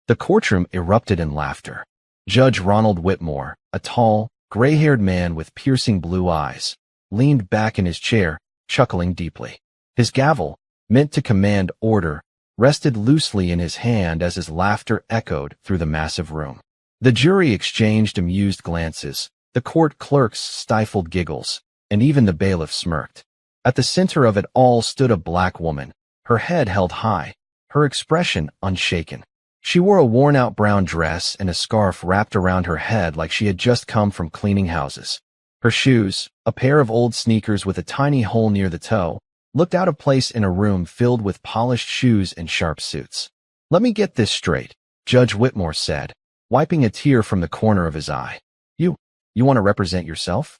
The courtroom erupted in laughter. Judge Ronald Whitmore, a tall, gray-haired man with piercing blue eyes, leaned back in his chair, chuckling deeply. His gavel, meant to command order, rested loosely in his hand as his laughter echoed through the massive room. The jury exchanged amused glances, the court clerks stifled giggles, and even the bailiff smirked. At the center of it all stood a black woman, her head held high, her expression unshaken. She wore a worn-out brown dress and a scarf wrapped around her head like she had just come from cleaning houses. Her shoes, a pair of old sneakers with a tiny hole near the toe, looked out of place in a room filled with polished shoes and sharp suits. "Let me get this straight," Judge Whitmore said, wiping a tear from the corner of his eye. You want to represent yourself?"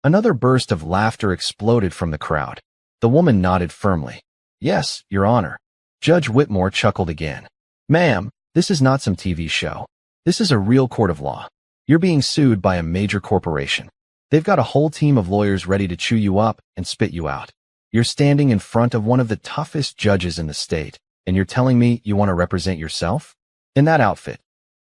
Another burst of laughter exploded from the crowd. The woman nodded firmly. "Yes, Your Honor." Judge Whitmore chuckled again. "Ma'am, this is not some TV show. This is a real court of law. You're being sued by a major corporation. They've got a whole team of lawyers ready to chew you up and spit you out. You're standing in front of one of the toughest judges in the state, and you're telling me you want to represent yourself? In that outfit?"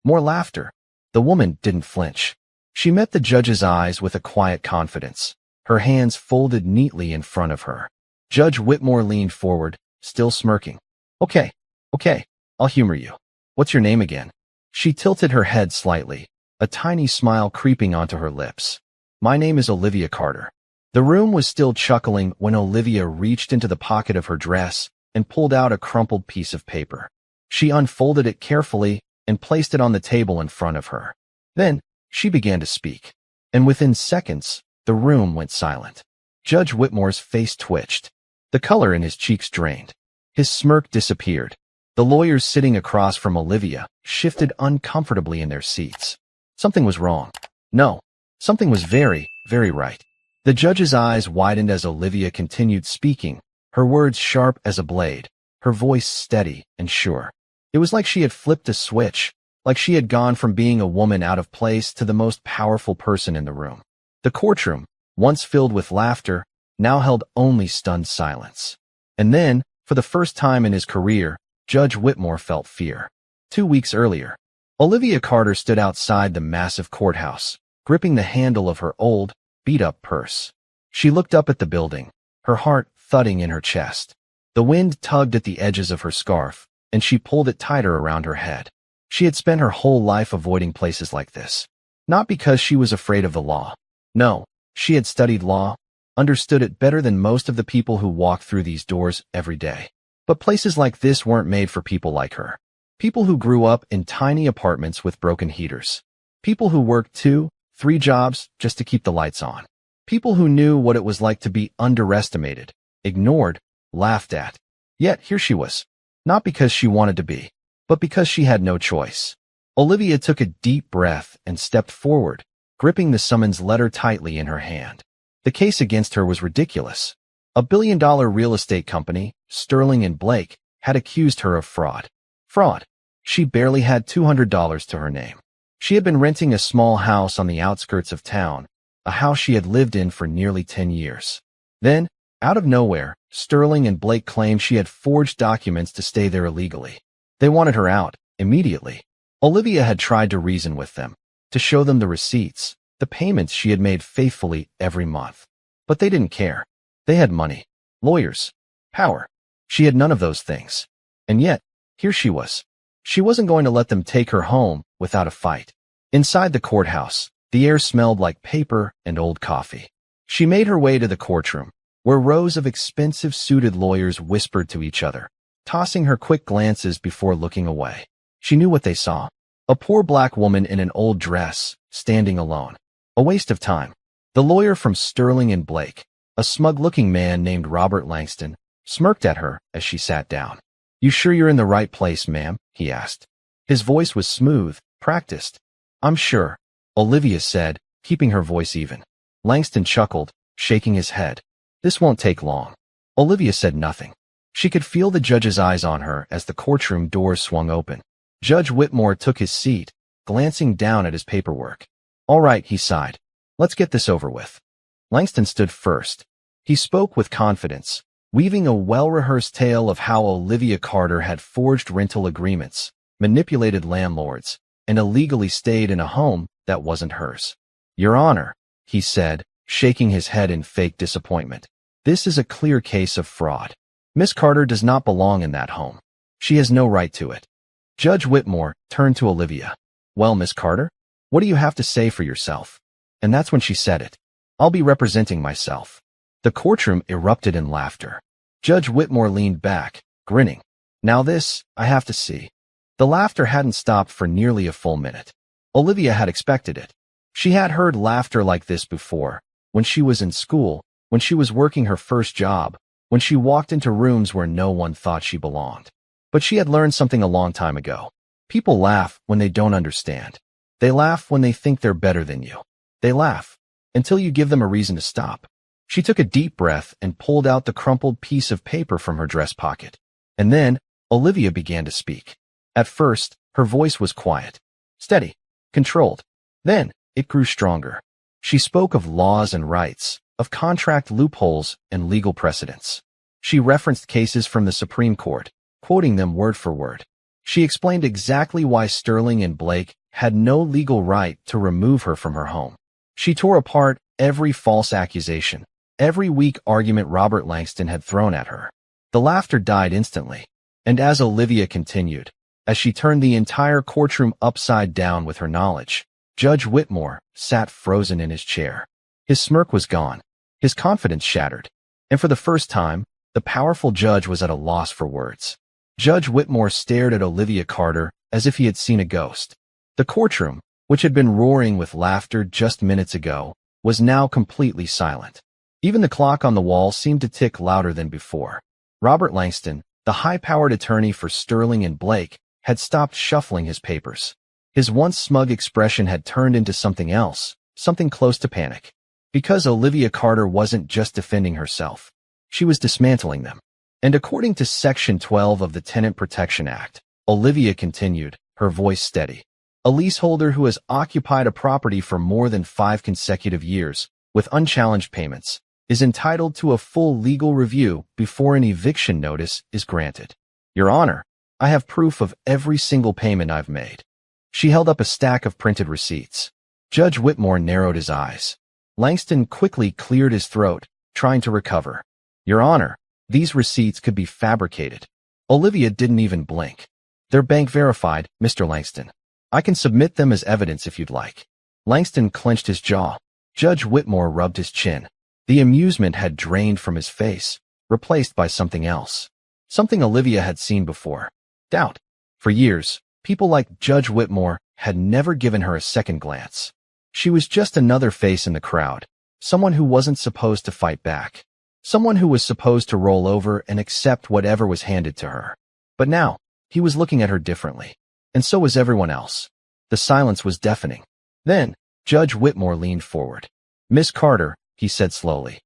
More laughter. The woman didn't flinch. She met the judge's eyes with a quiet confidence, her hands folded neatly in front of her. Judge Whitmore leaned forward, still smirking. Okay, I'll humor you. What's your name again?" She tilted her head slightly, a tiny smile creeping onto her lips. "My name is Olivia Carter." The room was still chuckling when Olivia reached into the pocket of her dress and pulled out a crumpled piece of paper. She unfolded it carefully and placed it on the table in front of her. Then, she began to speak, and within seconds, the room went silent. Judge Whitmore's face twitched. The color in his cheeks drained. His smirk disappeared. The lawyers sitting across from Olivia shifted uncomfortably in their seats. Something was wrong. No, something was very, very right. The judge's eyes widened as Olivia continued speaking, her words sharp as a blade, her voice steady and sure. It was like she had flipped a switch, like she had gone from being a woman out of place to the most powerful person in the room. The courtroom, once filled with laughter, now held only stunned silence. And then, for the first time in his career, Judge Whitmore felt fear. 2 weeks earlier, Olivia Carter stood outside the massive courthouse, gripping the handle of her old, beat-up purse. She looked up at the building, her heart thudding in her chest. The wind tugged at the edges of her scarf, and she pulled it tighter around her head. She had spent her whole life avoiding places like this. Not because she was afraid of the law. No, she had studied law, understood it better than most of the people who walked through these doors every day. But places like this weren't made for people like her. People who grew up in tiny apartments with broken heaters. People who worked 2, 3 jobs just to keep the lights on. People who knew what it was like to be underestimated, ignored, laughed at. Yet here she was. Not because she wanted to be, but because she had no choice. Olivia took a deep breath and stepped forward, gripping the summons letter tightly in her hand. The case against her was ridiculous. A billion-dollar real estate company, Sterling and Blake, had accused her of fraud. Fraud. She barely had $200 to her name. She had been renting a small house on the outskirts of town, a house she had lived in for nearly 10 years. Then, out of nowhere, Sterling and Blake claimed she had forged documents to stay there illegally. They wanted her out, immediately. Olivia had tried to reason with them, to show them the receipts, the payments she had made faithfully every month. But they didn't care. They had money, lawyers, power. She had none of those things. And yet, here she was. She wasn't going to let them take her home without a fight. Inside the courthouse, the air smelled like paper and old coffee. She made her way to the courtroom, where rows of expensive suited lawyers whispered to each other, tossing her quick glances before looking away. She knew what they saw. A poor black woman in an old dress, standing alone. A waste of time. The lawyer from Sterling and Blake, a smug-looking man named Robert Langston, smirked at her as she sat down. "You sure you're in the right place, ma'am?" he asked. His voice was smooth, practiced. "I'm sure," Olivia said, keeping her voice even. Langston chuckled, shaking his head. "This won't take long." Olivia said nothing. She could feel the judge's eyes on her as the courtroom doors swung open. Judge Whitmore took his seat, glancing down at his paperwork. "All right," he sighed. "Let's get this over with." Langston stood first. He spoke with confidence, weaving a well-rehearsed tale of how Olivia Carter had forged rental agreements, manipulated landlords, and illegally stayed in a home that wasn't hers. Your Honor, he said, shaking his head in fake disappointment. This is a clear case of fraud. Miss Carter does not belong in that home. She has no right to it. Judge Whitmore turned to Olivia. Well, Miss Carter, what do you have to say for yourself? And that's when she said it. I'll be representing myself. The courtroom erupted in laughter. Judge Whitmore leaned back, grinning. Now this, I have to see. The laughter hadn't stopped for nearly a full minute. Olivia had expected it. She had heard laughter like this before, when she was in school, when she was working her first job, when she walked into rooms where no one thought she belonged. But she had learned something a long time ago. People laugh when they don't understand. They laugh when they think they're better than you. They laugh until you give them a reason to stop. She took a deep breath and pulled out the crumpled piece of paper from her dress pocket. And then Olivia began to speak. At first, her voice was quiet, steady, controlled. Then it grew stronger. She spoke of laws and rights, of contract loopholes and legal precedents. She referenced cases from the Supreme Court, quoting them word for word. She explained exactly why Sterling and Blake had no legal right to remove her from her home. She tore apart every false accusation, every weak argument Robert Langston had thrown at her. The laughter died instantly, and as Olivia continued, as she turned the entire courtroom upside down with her knowledge, Judge Whitmore sat frozen in his chair. His smirk was gone, his confidence shattered, and for the first time, the powerful judge was at a loss for words. Judge Whitmore stared at Olivia Carter as if he had seen a ghost. The courtroom, which had been roaring with laughter just minutes ago, was now completely silent. Even the clock on the wall seemed to tick louder than before. Robert Langston, the high-powered attorney for Sterling and Blake, had stopped shuffling his papers. His once smug expression had turned into something else, something close to panic. Because Olivia Carter wasn't just defending herself. She was dismantling them. And according to Section 12 of the Tenant Protection Act, Olivia continued, her voice steady. A leaseholder who has occupied a property for more than 5 consecutive years, with unchallenged payments, is entitled to a full legal review before an eviction notice is granted. Your Honor, I have proof of every single payment I've made. She held up a stack of printed receipts. Judge Whitmore narrowed his eyes. Langston quickly cleared his throat, trying to recover. Your Honor, these receipts could be fabricated. Olivia didn't even blink. They're bank verified, Mr. Langston. I can submit them as evidence if you'd like. Langston clenched his jaw. Judge Whitmore rubbed his chin. The amusement had drained from his face, replaced by something else. Something Olivia had seen before. Doubt. For years, people like Judge Whitmore had never given her a second glance. She was just another face in the crowd, someone who wasn't supposed to fight back, someone who was supposed to roll over and accept whatever was handed to her. But now, he was looking at her differently, and so was everyone else. The silence was deafening. Then, Judge Whitmore leaned forward. Miss Carter, he said slowly,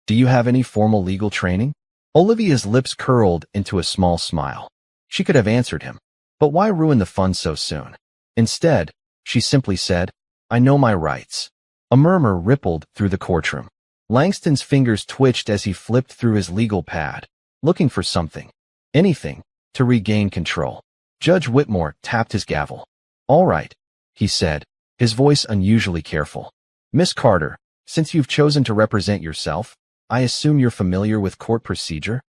do you have any formal legal training? Olivia's lips curled into a small smile. She could have answered him, but why ruin the fun so soon? Instead, she simply said, I know my rights. A murmur rippled through the courtroom. Langston's fingers twitched as he flipped through his legal pad, looking for something, anything, to regain control. Judge Whitmore tapped his gavel. All right, he said, his voice unusually careful. Miss Carter, since you've chosen to represent yourself, I assume you're familiar with court procedure?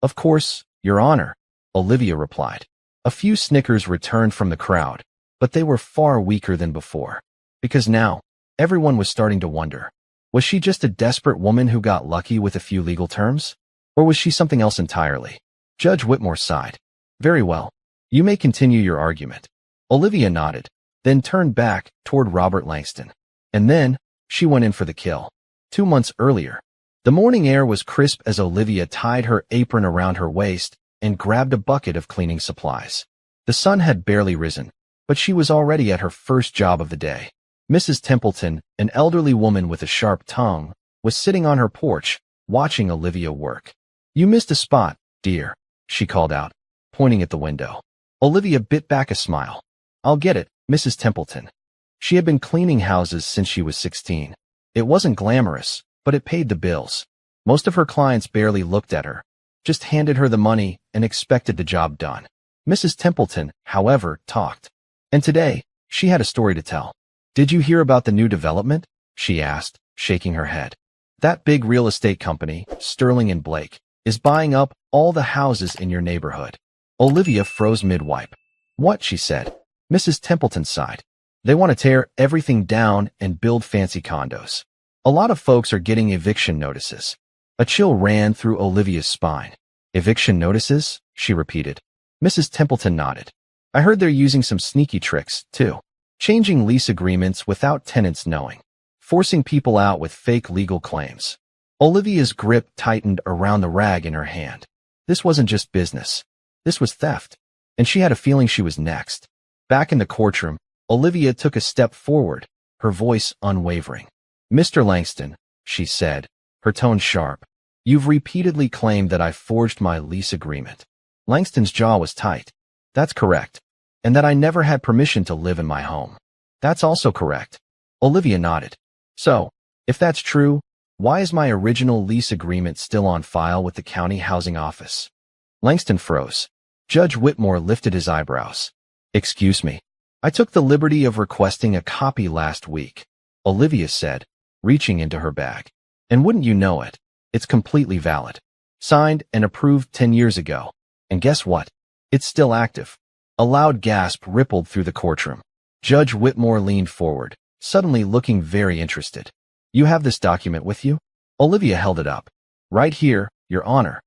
Of course, Your Honor, Olivia replied. A few snickers returned from the crowd, but they were far weaker than before. Because now, everyone was starting to wonder, was she just a desperate woman who got lucky with a few legal terms? Or was she something else entirely? Judge Whitmore sighed. Very well. You may continue your argument. Olivia nodded, then turned back toward Robert Langston. And then, she went in for the kill. 2 months earlier, the morning air was crisp as Olivia tied her apron around her waist and grabbed a bucket of cleaning supplies. The sun had barely risen, but she was already at her first job of the day. Mrs. Templeton, an elderly woman with a sharp tongue, was sitting on her porch, watching Olivia work. You missed a spot, dear, she called out, pointing at the window. Olivia bit back a smile. I'll get it, Mrs. Templeton. She had been cleaning houses since she was 16. It wasn't glamorous, but it paid the bills. Most of her clients barely looked at her, just handed her the money and expected the job done. Mrs. Templeton, however, talked. And today, she had a story to tell. "Did you hear about the new development?" she asked, shaking her head. "That big real estate company, Sterling and Blake, is buying up all the houses in your neighborhood." Olivia froze mid-wipe. "What?" she said. Mrs. Templeton sighed. "They want to tear everything down and build fancy condos. A lot of folks are getting eviction notices." A chill ran through Olivia's spine. "Eviction notices?" she repeated. Mrs. Templeton nodded. "I heard they're using some sneaky tricks, too. Changing lease agreements without tenants knowing. Forcing people out with fake legal claims." Olivia's grip tightened around the rag in her hand. This wasn't just business. This was theft. And she had a feeling she was next. Back in the courtroom, Olivia took a step forward, her voice unwavering. "Mr. Langston," she said, her tone sharp, "you've repeatedly claimed that I forged my lease agreement." Langston's jaw was tight. "That's correct. And that I never had permission to live in my home." "That's also correct." Olivia nodded. "So, if that's true, why is my original lease agreement still on file with the county housing office?" Langston froze. Judge Whitmore lifted his eyebrows. "Excuse me. I took the liberty of requesting a copy last week," Olivia said, reaching into her bag. "And wouldn't you know it, it's completely valid. Signed and approved 10 years ago. And guess what? It's still active." A loud gasp rippled through the courtroom. Judge Whitmore leaned forward, suddenly looking very interested. "You have this document with you?" Olivia held it up. "Right here, Your Honor."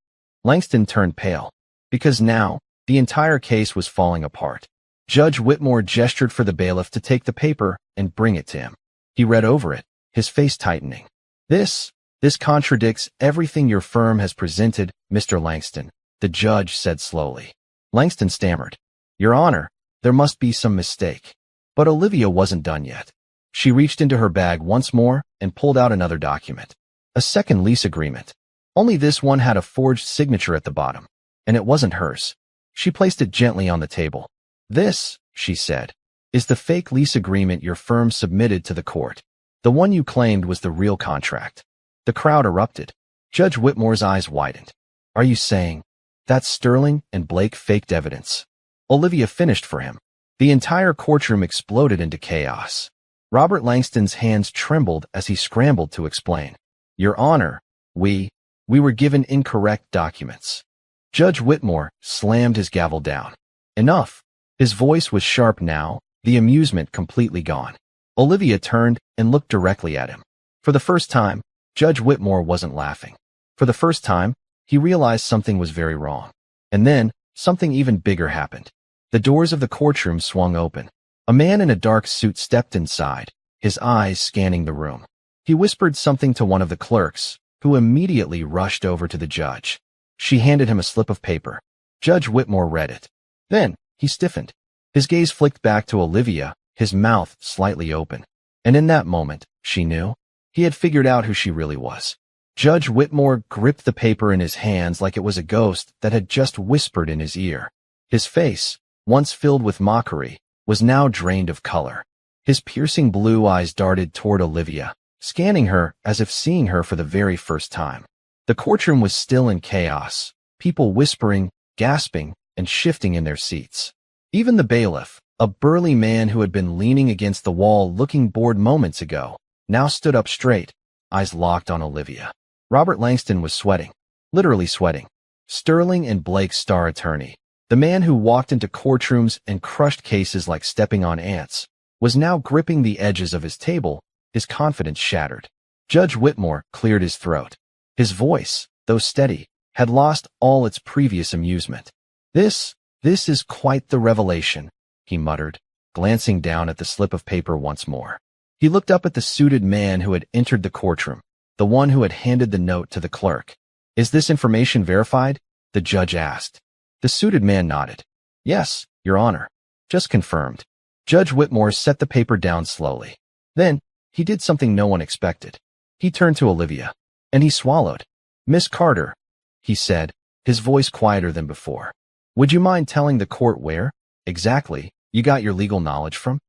Langston turned pale, because now, the entire case was falling apart. Judge Whitmore gestured for the bailiff to take the paper and bring it to him. He read over it, his face tightening. This contradicts everything your firm has presented, Mr. Langston," the judge said slowly. Langston stammered. "Your Honor, there must be some mistake." But Olivia wasn't done yet. She reached into her bag once more and pulled out another document. A second lease agreement. Only this one had a forged signature at the bottom, and it wasn't hers. She placed it gently on the table. "This," she said, "is the fake lease agreement your firm submitted to the court. The one you claimed was the real contract." The crowd erupted. Judge Whitmore's eyes widened. "Are you saying that Sterling and Blake faked evidence?" Olivia finished for him. The entire courtroom exploded into chaos. Robert Langston's hands trembled as he scrambled to explain. "Your Honor, we were given incorrect documents." Judge Whitmore slammed his gavel down. "Enough." His voice was sharp now, the amusement completely gone. Olivia turned and looked directly at him. For the first time, Judge Whitmore wasn't laughing. For the first time, he realized something was very wrong. And then, something even bigger happened. The doors of the courtroom swung open. A man in a dark suit stepped inside, his eyes scanning the room. He whispered something to one of the clerks, who immediately rushed over to the judge. She handed him a slip of paper. Judge Whitmore read it. Then, he stiffened. His gaze flicked back to Olivia, his mouth slightly open. And in that moment, she knew, he had figured out who she really was. Judge Whitmore gripped the paper in his hands like it was a ghost that had just whispered in his ear. His face, once filled with mockery, was now drained of color. His piercing blue eyes darted toward Olivia, scanning her as if seeing her for the very first time. The courtroom was still in chaos, people whispering, gasping, and shifting in their seats. Even the bailiff, a burly man who had been leaning against the wall looking bored moments ago, now stood up straight, eyes locked on Olivia. Robert Langston was sweating, literally sweating. Sterling and Blake's star attorney, the man who walked into courtrooms and crushed cases like stepping on ants, was now gripping the edges of his table, his confidence shattered. Judge Whitmore cleared his throat. His voice, though steady, had lost all its previous amusement. This is quite the revelation," he muttered, glancing down at the slip of paper once more. He looked up at the suited man who had entered the courtroom, the one who had handed the note to the clerk. "Is this information verified?" the judge asked. The suited man nodded. "Yes, Your Honor. Just confirmed." Judge Whitmore set the paper down slowly. Then, he did something no one expected. He turned to Olivia, and he swallowed. "Miss Carter," he said, his voice quieter than before. "Would you mind telling the court where, exactly, you got your legal knowledge from?"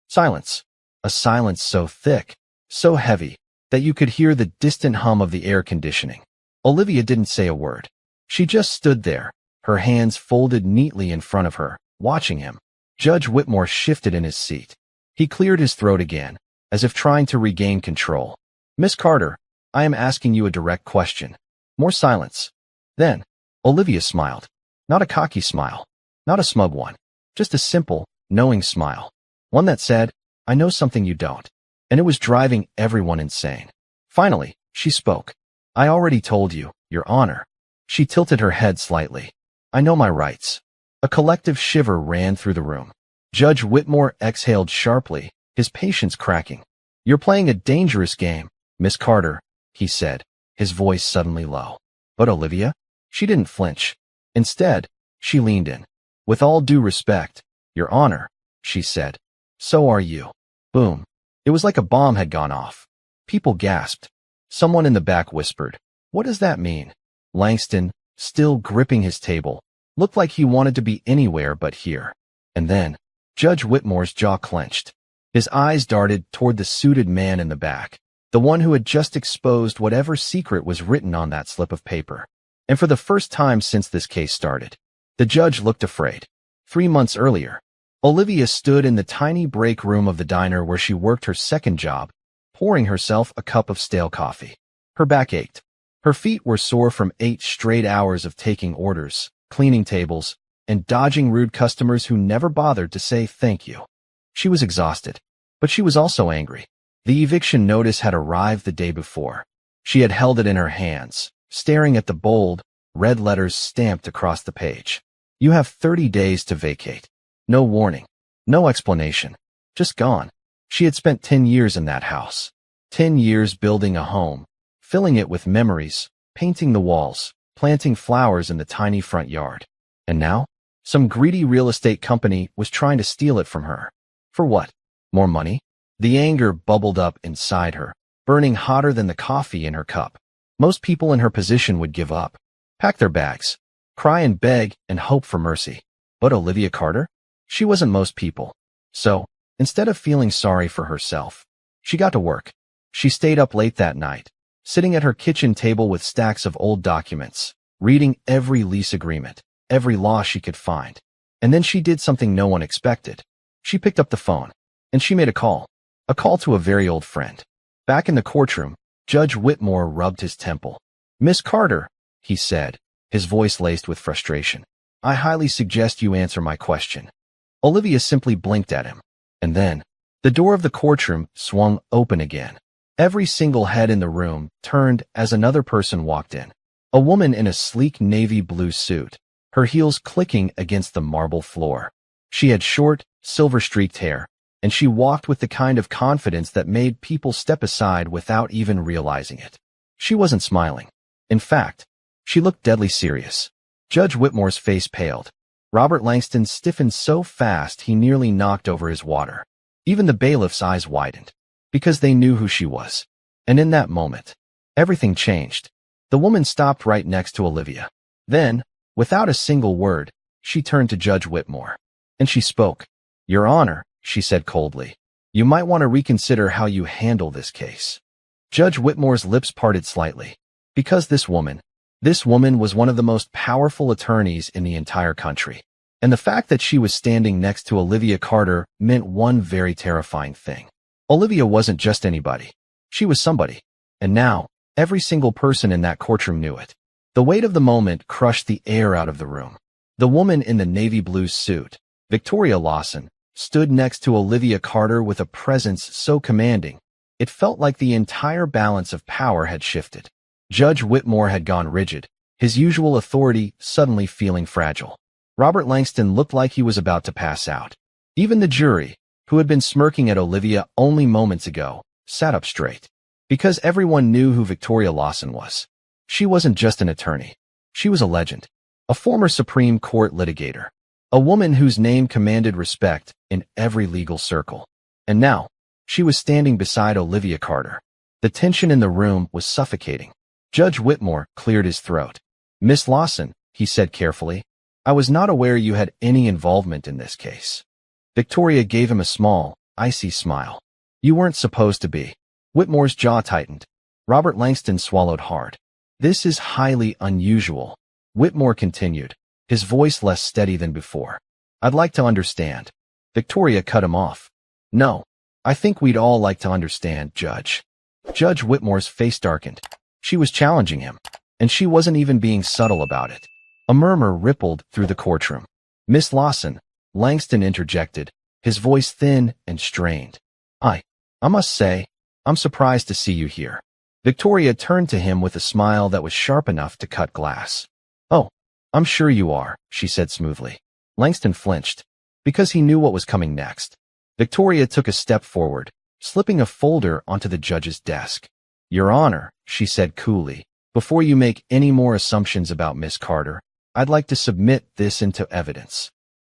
Silence. A silence so thick, so heavy, that you could hear the distant hum of the air conditioning. Olivia didn't say a word. She just stood there, her hands folded neatly in front of her, watching him. Judge Whitmore shifted in his seat. He cleared his throat again, as if trying to regain control. Miss Carter, I am asking you a direct question. More silence. Then, Olivia smiled. Not a cocky smile. Not a smug one. Just a simple, knowing smile. One that said, I know something you don't. And it was driving everyone insane. Finally, she spoke. I already told you, Your Honor. She tilted her head slightly. I know my rights. A collective shiver ran through the room. Judge Whitmore exhaled sharply, his patience cracking. You're playing a dangerous game, Miss Carter, he said, his voice suddenly low. But Olivia? She didn't flinch. Instead, she leaned in. With all due respect, Your Honor, she said. So are you. Boom. It was like a bomb had gone off. People gasped. Someone in the back whispered, What does that mean? Langston, still gripping his table, looked like he wanted to be anywhere but here. And then, Judge Whitmore's jaw clenched. His eyes darted toward the suited man in the back, the one who had just exposed whatever secret was written on that slip of paper. And for the first time since this case started, the judge looked afraid. 3 months earlier, Olivia stood in the tiny break room of the diner where she worked her second job, pouring herself a cup of stale coffee. Her back ached. Her feet were sore from 8 straight hours of taking orders, cleaning tables, and dodging rude customers who never bothered to say thank you. She was exhausted, but she was also angry. The eviction notice had arrived the day before. She had held it in her hands, staring at the bold, red letters stamped across the page. You have 30 days to vacate. No warning. No explanation. Just gone. She had spent 10 years in that house. 10 years building a home, filling it with memories, painting the walls, planting flowers in the tiny front yard. And now, some greedy real estate company was trying to steal it from her. For what? More money? The anger bubbled up inside her, burning hotter than the coffee in her cup. Most people in her position would give up, pack their bags, cry and beg and hope for mercy. But Olivia Carter? She wasn't most people. So, instead of feeling sorry for herself, she got to work. She stayed up late that night, sitting at her kitchen table with stacks of old documents, reading every lease agreement, every law she could find. And then she did something no one expected. She picked up the phone, and she made a call to a very old friend. Back in the courtroom, Judge Whitmore rubbed his temple. Miss Carter, he said, his voice laced with frustration. I highly suggest you answer my question. Olivia simply blinked at him. And then, the door of the courtroom swung open again. Every single head in the room turned as another person walked in. A woman in a sleek navy blue suit, her heels clicking against the marble floor. She had short, silver-streaked hair, and she walked with the kind of confidence that made people step aside without even realizing it. She wasn't smiling. In fact, she looked deadly serious. Judge Whitmore's face paled. Robert Langston stiffened so fast he nearly knocked over his water. Even the bailiff's eyes widened, because they knew who she was. And in that moment, everything changed. The woman stopped right next to Olivia. Then, without a single word, she turned to Judge Whitmore. And she spoke. Your Honor, she said coldly, you might want to reconsider how you handle this case. Judge Whitmore's lips parted slightly. Because this woman was one of the most powerful attorneys in the entire country. And the fact that she was standing next to Olivia Carter meant one very terrifying thing. Olivia wasn't just anybody. She was somebody. And now, every single person in that courtroom knew it. The weight of the moment crushed the air out of the room. The woman in the navy blue suit, Victoria Lawson, stood next to Olivia Carter with a presence so commanding, it felt like the entire balance of power had shifted. Judge Whitmore had gone rigid, his usual authority suddenly feeling fragile. Robert Langston looked like he was about to pass out. Even the jury, who had been smirking at Olivia only moments ago, sat up straight. Because everyone knew who Victoria Lawson was. She wasn't just an attorney. She was a legend. A former Supreme Court litigator. A woman whose name commanded respect in every legal circle. And now, she was standing beside Olivia Carter. The tension in the room was suffocating. Judge Whitmore cleared his throat. Miss Lawson, he said carefully, I was not aware you had any involvement in this case. Victoria gave him a small, icy smile. You weren't supposed to be. Whitmore's jaw tightened. Robert Langston swallowed hard. This is highly unusual, Whitmore continued. his voice less steady than before. I'd like to understand. Victoria cut him off. No, I think we'd all like to understand, Judge. Judge Whitmore's face darkened. She was challenging him, and she wasn't even being subtle about it. A murmur rippled through the courtroom. Miss Lawson, Langston interjected, his voice thin and strained. I must say, I'm surprised to see you here. Victoria turned to him with a smile that was sharp enough to cut glass. Oh, I'm sure you are, she said smoothly. Langston flinched, because he knew what was coming next. Victoria took a step forward, slipping a folder onto the judge's desk. Your Honor, she said coolly, before you make any more assumptions about Miss Carter, I'd like to submit this into evidence.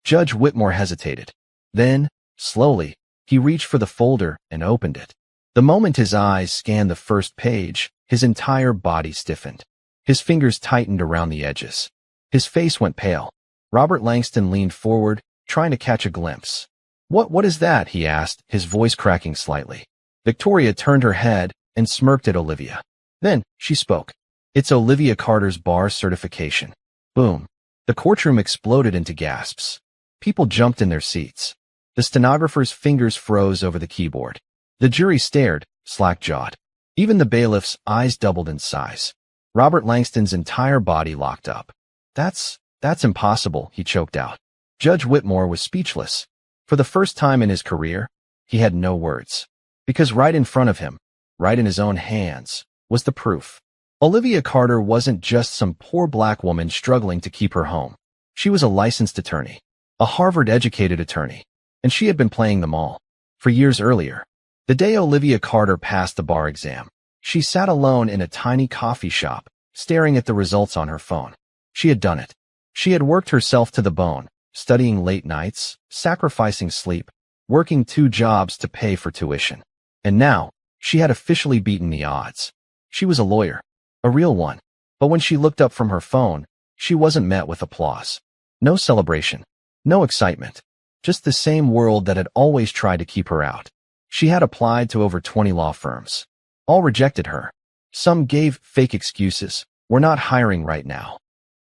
Judge Whitmore hesitated. Then, slowly, he reached for the folder and opened it. The moment his eyes scanned the first page, his entire body stiffened. His fingers tightened around the edges. His face went pale. Robert Langston leaned forward, trying to catch a glimpse. What is that? He asked, his voice cracking slightly. Victoria turned her head and smirked at Olivia. Then, she spoke. It's Olivia Carter's bar certification. Boom. The courtroom exploded into gasps. People jumped in their seats. The stenographer's fingers froze over the keyboard. The jury stared, slack-jawed. Even the bailiff's eyes doubled in size. Robert Langston's entire body locked up. That's impossible, he choked out. Judge Whitmore was speechless. For the first time in his career, he had no words. Because right in front of him, right in his own hands, was the proof. Olivia Carter wasn't just some poor black woman struggling to keep her home. She was a licensed attorney, a Harvard-educated attorney, and she had been playing them all. For years earlier, the day Olivia Carter passed the bar exam, she sat alone in a tiny coffee shop, staring at the results on her phone. She had done it. She had worked herself to the bone, studying late nights, sacrificing sleep, working 2 jobs to pay for tuition. And now, she had officially beaten the odds. She was a lawyer, a real one. But when she looked up from her phone, she wasn't met with applause. No celebration, no excitement. Just the same world that had always tried to keep her out. She had applied to over 20 law firms. All rejected her. Some gave fake excuses. We're not hiring right now.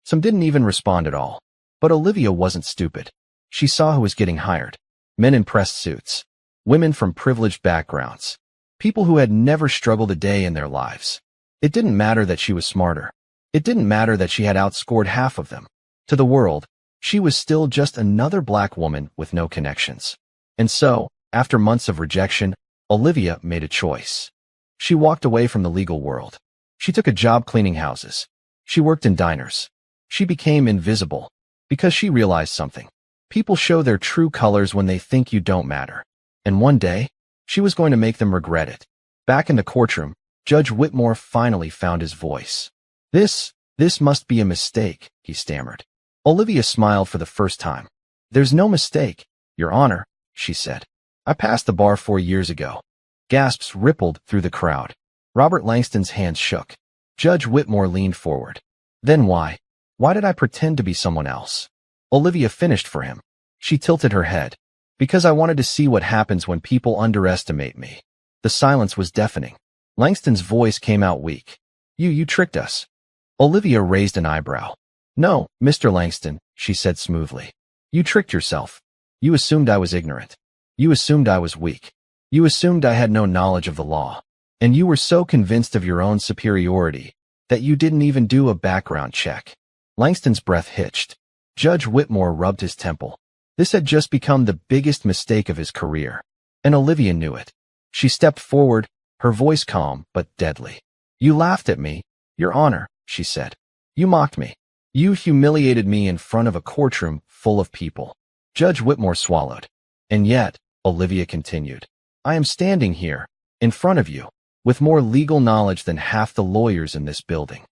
Some didn't even respond at all. But Olivia wasn't stupid. She saw who was getting hired. Men in pressed suits. Women from privileged backgrounds. People who had never struggled a day in their lives. It didn't matter that she was smarter. It didn't matter that she had outscored half of them. To the world, she was still just another black woman with no connections. And so, after months of rejection, Olivia made a choice. She walked away from the legal world. She took a job cleaning houses. She worked in diners. She became invisible because she realized something. People show their true colors when they think you don't matter. And one day, she was going to make them regret it. Back in the courtroom, Judge Whitmore finally found his voice. This must be a mistake, he stammered. Olivia smiled for the first time. There's no mistake, Your Honor, she said. I passed the bar 4 years ago. Gasps rippled through the crowd. Robert Langston's hands shook. Judge Whitmore leaned forward. Then why? Why did I pretend to be someone else? Olivia finished for him. She tilted her head. Because I wanted to see what happens when people underestimate me. The silence was deafening. Langston's voice came out weak. You tricked us. Olivia raised an eyebrow. No, Mr. Langston, she said smoothly. You tricked yourself. You assumed I was ignorant. You assumed I was weak. You assumed I had no knowledge of the law. And you were so convinced of your own superiority that you didn't even do a background check. Langston's breath hitched. Judge Whitmore rubbed his temple. This had just become the biggest mistake of his career. And Olivia knew it. She stepped forward, her voice calm but deadly. You laughed at me, Your Honor, she said. You mocked me. You humiliated me in front of a courtroom full of people. Judge Whitmore swallowed. And yet, Olivia continued, I am standing here, in front of you, with more legal knowledge than half the lawyers in this building.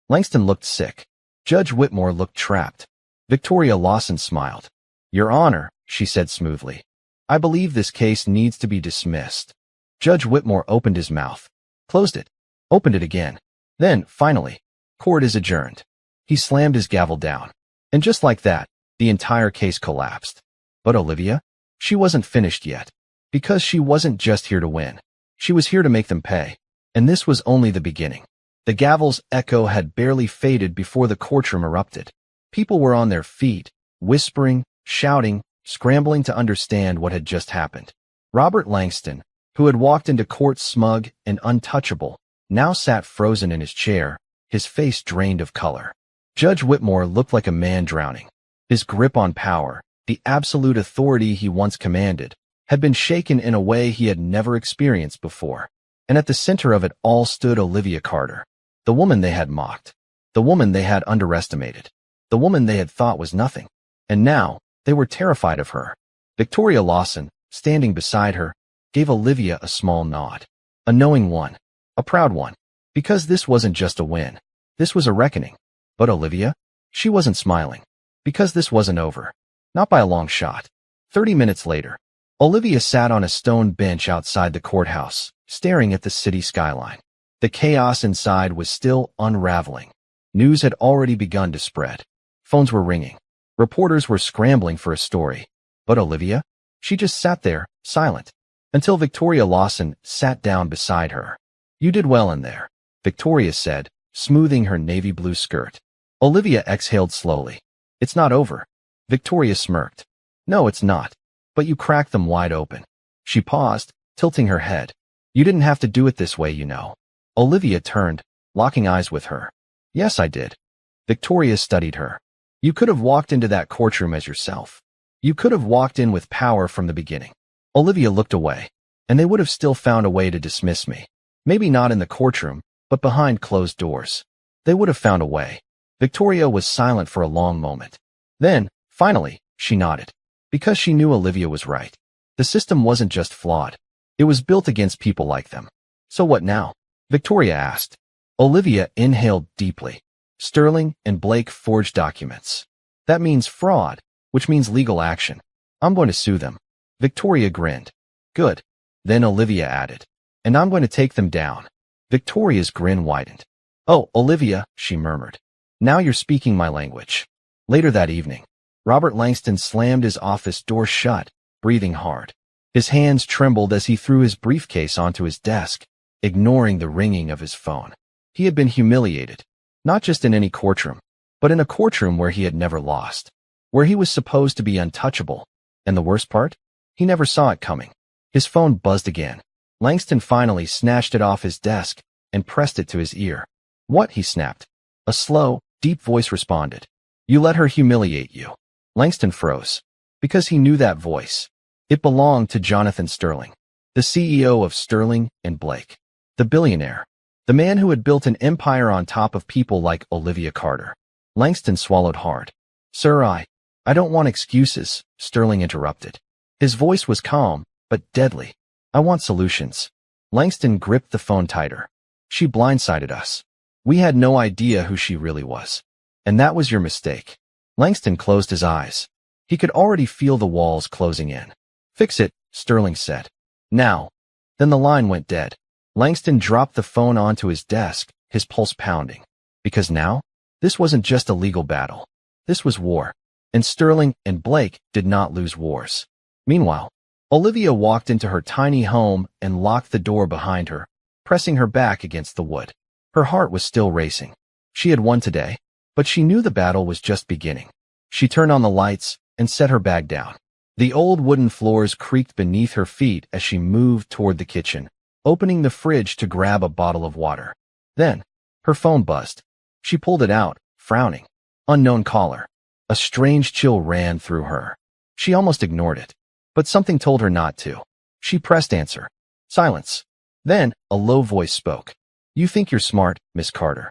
Langston looked sick. Judge Whitmore looked trapped. Victoria Lawson smiled. Your Honor, she said smoothly, I believe this case needs to be dismissed. Judge Whitmore opened his mouth, closed it, opened it again. Then, finally, court is adjourned. He slammed his gavel down. And just like that, the entire case collapsed. But Olivia? She wasn't finished yet. Because she wasn't just here to win. She was here to make them pay. And this was only the beginning. The gavel's echo had barely faded before the courtroom erupted. People were on their feet, whispering, shouting, scrambling to understand what had just happened. Robert Langston, who had walked into court smug and untouchable, now sat frozen in his chair, his face drained of color. Judge Whitmore looked like a man drowning. His grip on power, the absolute authority he once commanded, had been shaken in a way he had never experienced before. And at the center of it all stood Olivia Carter, the woman they had mocked, the woman they had underestimated, the woman they had thought was nothing. And now, they were terrified of her. Victoria Lawson, standing beside her, gave Olivia a small nod. A knowing one. A proud one. Because this wasn't just a win. This was a reckoning. But Olivia? She wasn't smiling. Because this wasn't over. Not by a long shot. 30 minutes later, Olivia sat on a stone bench outside the courthouse, staring at the city skyline. The chaos inside was still unraveling. News had already begun to spread. Phones were ringing. Reporters were scrambling for a story. But Olivia? She just sat there, silent, until Victoria Lawson sat down beside her. "You did well in there," Victoria said, smoothing her navy blue skirt. Olivia exhaled slowly. "It's not over." Victoria smirked. "No, it's not. But you cracked them wide open." She paused, tilting her head. "You didn't have to do it this way, you know." Olivia turned, locking eyes with her. "Yes, I did." Victoria studied her. "You could have walked into that courtroom as yourself. You could have walked in with power from the beginning." Olivia looked away. "And they would have still found a way to dismiss me. Maybe not in the courtroom, but behind closed doors. They would have found a way." Victoria was silent for a long moment. Then, finally, she nodded. Because she knew Olivia was right. The system wasn't just flawed. It was built against people like them. "So what now?" Victoria asked. Olivia inhaled deeply. "Sterling and Blake forged documents. That means fraud, which means legal action. I'm going to sue them." Victoria grinned. "Good." Then Olivia added, "And I'm going to take them down." Victoria's grin widened. "Oh, Olivia," she murmured. "Now you're speaking my language." Later that evening, Robert Langston slammed his office door shut, breathing hard. His hands trembled as he threw his briefcase onto his desk, ignoring the ringing of his phone. He had been humiliated, not just in any courtroom, but in a courtroom where he had never lost, where he was supposed to be untouchable. And the worst part? He never saw it coming. His phone buzzed again. Langston finally snatched it off his desk and pressed it to his ear. "What?" he snapped. A slow, deep voice responded. "You let her humiliate you." Langston froze, because he knew that voice. It belonged to Jonathan Sterling, the CEO of Sterling and Blake, the billionaire, the man who had built an empire on top of people like Olivia Carter. Langston swallowed hard. "Sir, I don't want excuses," Sterling interrupted. His voice was calm, but deadly. "I want solutions." Langston gripped the phone tighter. "She blindsided us. We had no idea who she really was. And that was your mistake." Langston closed his eyes. He could already feel the walls closing in. "Fix it," Sterling said. "Now." Then the line went dead. Langston dropped the phone onto his desk, his pulse pounding. Because now, this wasn't just a legal battle. This was war. And Sterling and Blake did not lose wars. Meanwhile, Olivia walked into her tiny home and locked the door behind her, pressing her back against the wood. Her heart was still racing. She had won today, but she knew the battle was just beginning. She turned on the lights and set her bag down. The old wooden floors creaked beneath her feet as she moved toward the kitchen, opening the fridge to grab a bottle of water. Then, her phone buzzed. She pulled it out, frowning. Unknown caller. A strange chill ran through her. She almost ignored it. But something told her not to. She pressed answer. Silence. Then, a low voice spoke. "You think you're smart, Miss Carter."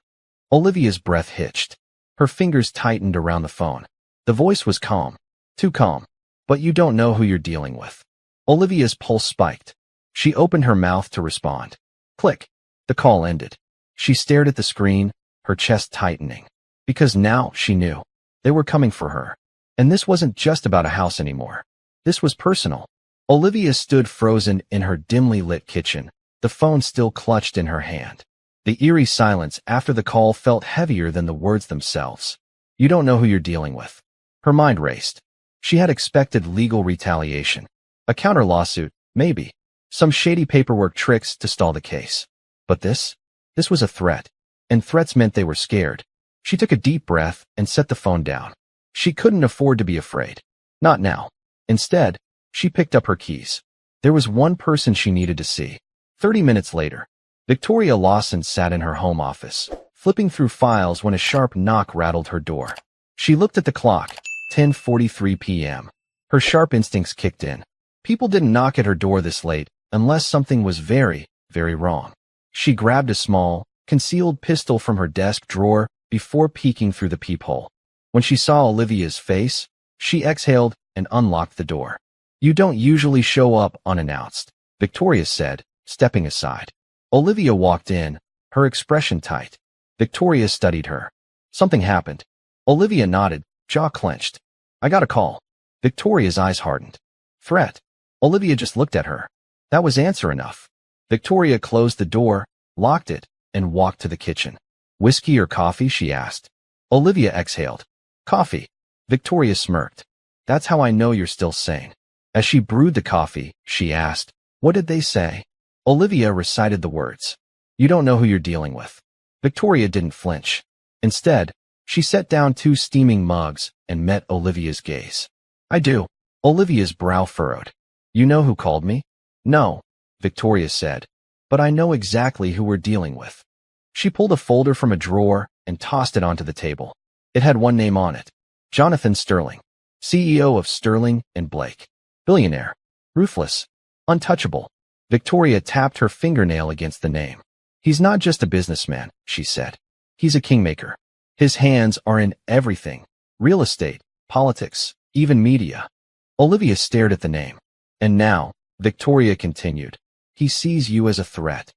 Olivia's breath hitched. Her fingers tightened around the phone. The voice was calm. Too calm. "But you don't know who you're dealing with." Olivia's pulse spiked. She opened her mouth to respond. Click. The call ended. She stared at the screen, her chest tightening. Because now she knew. They were coming for her. And this wasn't just about a house anymore. This was personal. Olivia stood frozen in her dimly lit kitchen, the phone still clutched in her hand. The eerie silence after the call felt heavier than the words themselves. "You don't know who you're dealing with." Her mind raced. She had expected legal retaliation. A counter lawsuit, maybe. Some shady paperwork tricks to stall the case. But this was a threat. And threats meant they were scared. She took a deep breath and set the phone down. She couldn't afford to be afraid. Not now. Instead, she picked up her keys. There was one person she needed to see. 30 minutes later, Victoria Lawson sat in her home office, flipping through files when a sharp knock rattled her door. She looked at the clock, 10:43 p.m. Her sharp instincts kicked in. People didn't knock at her door this late unless something was very, very wrong. She grabbed a small, concealed pistol from her desk drawer before peeking through the peephole. When she saw Olivia's face, she exhaled and unlocked the door. "You don't usually show up unannounced," Victoria said, stepping aside. Olivia walked in, her expression tight. Victoria studied her. "Something happened." Olivia nodded, jaw clenched. "I got a call." Victoria's eyes hardened. "Threat?" Olivia just looked at her. That was answer enough. Victoria closed the door, locked it, and walked to the kitchen. "Whiskey or coffee?" she asked. Olivia exhaled. "Coffee." Victoria smirked. "That's how I know you're still sane." As she brewed the coffee, she asked, "What did they say?" Olivia recited the words. "You don't know who you're dealing with." Victoria didn't flinch. Instead, she set down 2 steaming mugs and met Olivia's gaze. "I do." Olivia's brow furrowed. "You know who called me?" "No," Victoria said, "but I know exactly who we're dealing with." She pulled a folder from a drawer and tossed it onto the table. It had one name on it. Jonathan Sterling, CEO of Sterling and Blake. Billionaire. Ruthless. Untouchable. Victoria tapped her fingernail against the name. "He's not just a businessman," she said. "He's a kingmaker. His hands are in everything. Real estate, politics, even media." Olivia stared at the name. "And now," Victoria continued, "he sees you as a threat."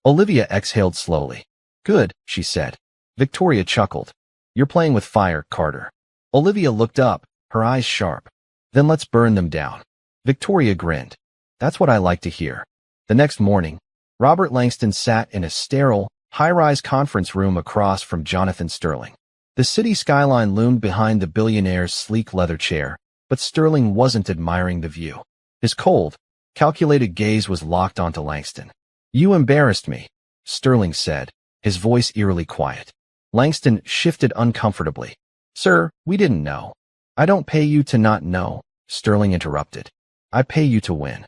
Olivia exhaled slowly. "Good," she said. Victoria chuckled. "You're playing with fire, Carter." Olivia looked up, her eyes sharp. "Then let's burn them down." Victoria grinned. "That's what I like to hear." The next morning, Robert Langston sat in a sterile, high-rise conference room across from Jonathan Sterling. The city skyline loomed behind the billionaire's sleek leather chair, but Sterling wasn't admiring the view. His cold, calculated gaze was locked onto Langston. "You embarrassed me," Sterling said, his voice eerily quiet. Langston shifted uncomfortably. "Sir, we didn't know." "I don't pay you to not know," Sterling interrupted. "I pay you to win."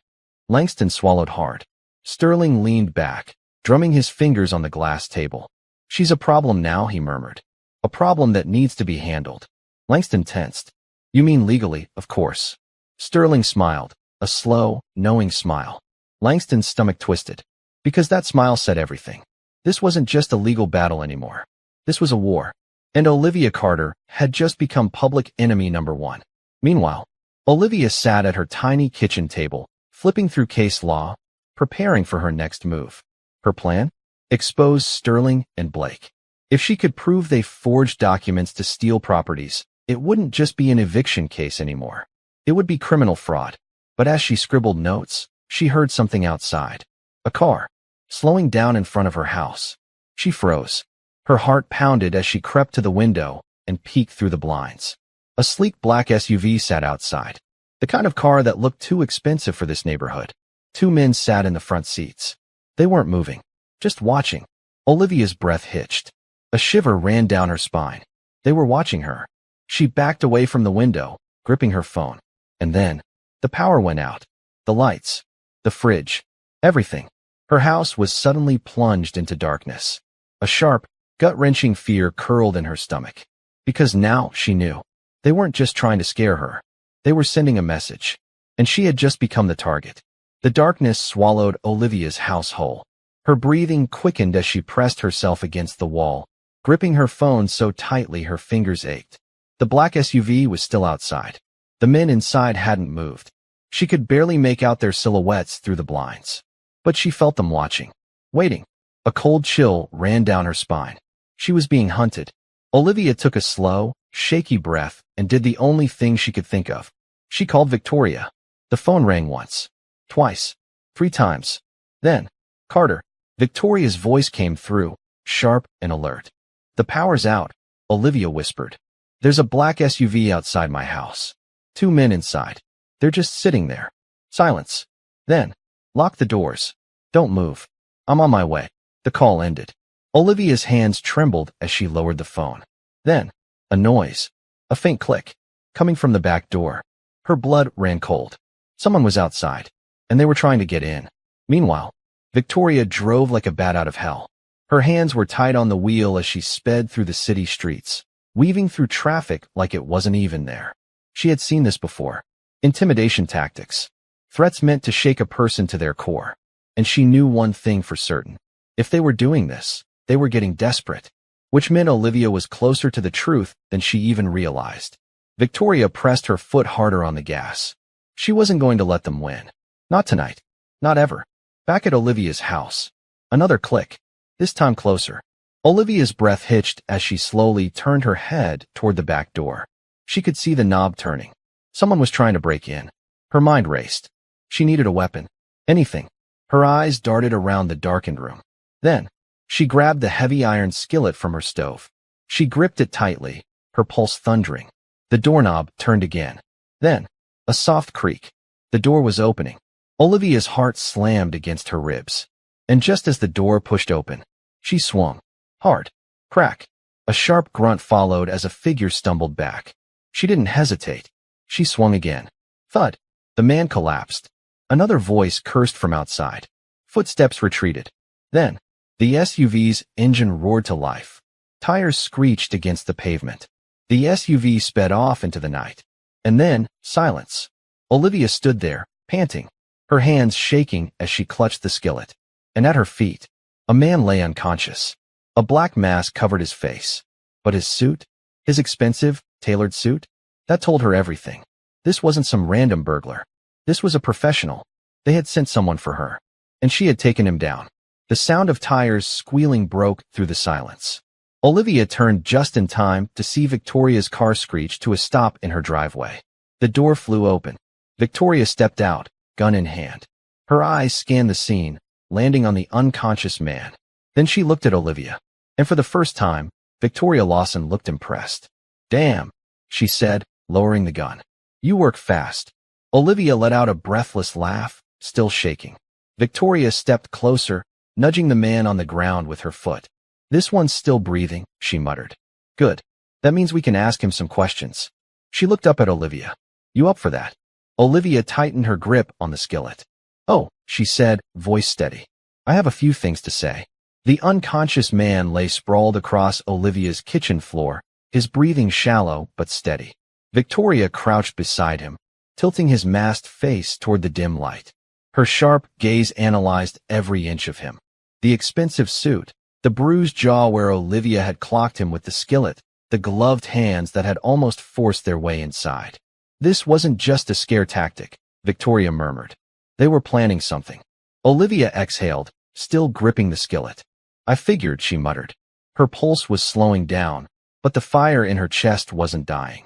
Langston swallowed hard. Sterling leaned back, drumming his fingers on the glass table. "She's a problem now," he murmured. "A problem that needs to be handled." Langston tensed. "You mean legally, of course." Sterling smiled, a slow, knowing smile. Langston's stomach twisted. Because that smile said everything. This wasn't just a legal battle anymore. This was a war. And Olivia Carter had just become public enemy number 1. Meanwhile, Olivia sat at her tiny kitchen table, flipping through case law, preparing for her next move. Her plan? Expose Sterling and Blake. If she could prove they forged documents to steal properties, it wouldn't just be an eviction case anymore. It would be criminal fraud. But as she scribbled notes, she heard something outside. A car, slowing down in front of her house. She froze. Her heart pounded as she crept to the window and peeked through the blinds. A sleek black SUV sat outside. The kind of car that looked too expensive for this neighborhood. 2 men sat in the front seats. They weren't moving, just watching. Olivia's breath hitched. A shiver ran down her spine. They were watching her. She backed away from the window, gripping her phone. And then, the power went out. The lights. The fridge. Everything. Her house was suddenly plunged into darkness. A sharp, gut-wrenching fear curled in her stomach. Because now she knew. They weren't just trying to scare her. They were sending a message. And she had just become the target. The darkness swallowed Olivia's house whole. Her breathing quickened as she pressed herself against the wall, gripping her phone so tightly her fingers ached. The black SUV was still outside. The men inside hadn't moved. She could barely make out their silhouettes through the blinds. But she felt them watching. Waiting. A cold chill ran down her spine. She was being hunted. Olivia took a slow, shaky breath and did the only thing she could think of. She called Victoria. The phone rang once. Twice. 3 times. Then, "Carter." Victoria's voice came through, sharp and alert. "The power's out," Olivia whispered. "There's a black SUV outside my house. 2 men inside. They're just sitting there." Silence. Then, "Lock the doors. Don't move. I'm on my way." The call ended. Olivia's hands trembled as she lowered the phone. Then, a noise. A faint click. Coming from the back door. Her blood ran cold. Someone was outside, and they were trying to get in. Meanwhile, Victoria drove like a bat out of hell. Her hands were tied on the wheel as she sped through the city streets, weaving through traffic like it wasn't even there. She had seen this before. Intimidation tactics. Threats meant to shake a person to their core. And she knew one thing for certain. If they were doing this, they were getting desperate. Which meant Olivia was closer to the truth than she even realized. Victoria pressed her foot harder on the gas. She wasn't going to let them win. Not tonight. Not ever. Back at Olivia's house. Another click. This time closer. Olivia's breath hitched as she slowly turned her head toward the back door. She could see the knob turning. Someone was trying to break in. Her mind raced. She needed a weapon. Anything. Her eyes darted around the darkened room. Then, she grabbed the heavy iron skillet from her stove. She gripped it tightly, her pulse thundering. The doorknob turned again. Then, a soft creak. The door was opening. Olivia's heart slammed against her ribs. And just as the door pushed open, she swung. Hard. Crack. A sharp grunt followed as a figure stumbled back. She didn't hesitate. She swung again. Thud. The man collapsed. Another voice cursed from outside. Footsteps retreated. Then, the SUV's engine roared to life. Tires screeched against the pavement. The SUV sped off into the night. And then, silence. Olivia stood there, panting, her hands shaking as she clutched the skillet. And at her feet, a man lay unconscious. A black mask covered his face. But his suit? His expensive, tailored suit? That told her everything. This wasn't some random burglar. This was a professional. They had sent someone for her. And she had taken him down. The sound of tires squealing broke through the silence. Olivia turned just in time to see Victoria's car screech to a stop in her driveway. The door flew open. Victoria stepped out, gun in hand. Her eyes scanned the scene, landing on the unconscious man. Then she looked at Olivia. And for the first time, Victoria Lawson looked impressed. Damn, she said, lowering the gun. You work fast. Olivia let out a breathless laugh, still shaking. Victoria stepped closer, nudging the man on the ground with her foot. This one's still breathing, she muttered. Good. That means we can ask him some questions. She looked up at Olivia. You up for that? Olivia tightened her grip on the skillet. Oh, she said, voice steady. I have a few things to say. The unconscious man lay sprawled across Olivia's kitchen floor, his breathing shallow but steady. Victoria crouched beside him, tilting his masked face toward the dim light. Her sharp gaze analyzed every inch of him. The expensive suit, the bruised jaw where Olivia had clocked him with the skillet, the gloved hands that had almost forced their way inside. This wasn't just a scare tactic, Victoria murmured. They were planning something. Olivia exhaled, still gripping the skillet. I figured, she muttered. Her pulse was slowing down, but the fire in her chest wasn't dying.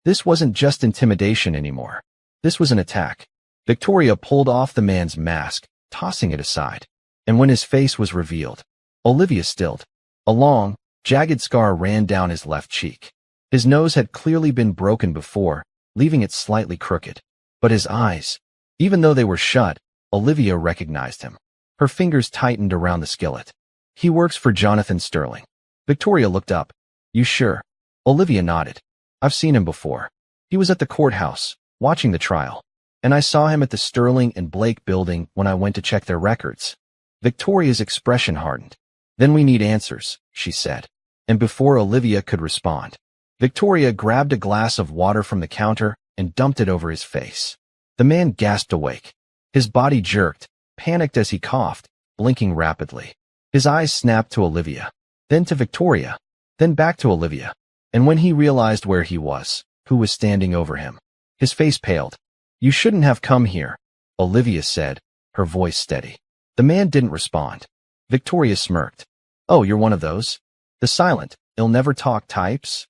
This wasn't just intimidation anymore. This was an attack. Victoria pulled off the man's mask, tossing it aside. And when his face was revealed, Olivia stilled. A long, jagged scar ran down his left cheek. His nose had clearly been broken before, leaving it slightly crooked. But his eyes, even though they were shut, Olivia recognized him. Her fingers tightened around the skillet. He works for Jonathan Sterling. Victoria looked up. You sure? Olivia nodded. I've seen him before. He was at the courthouse, watching the trial. And I saw him at the Sterling and Blake building when I went to check their records. Victoria's expression hardened. Then we need answers, she said. And before Olivia could respond, Victoria grabbed a glass of water from the counter and dumped it over his face. The man gasped awake. His body jerked, panicked as he coughed, blinking rapidly. His eyes snapped to Olivia, then to Victoria, then back to Olivia. And when he realized where he was, who was standing over him, his face paled. You shouldn't have come here, Olivia said, her voice steady. The man didn't respond. Victoria smirked. Oh, you're one of those? The silent, never-talk types?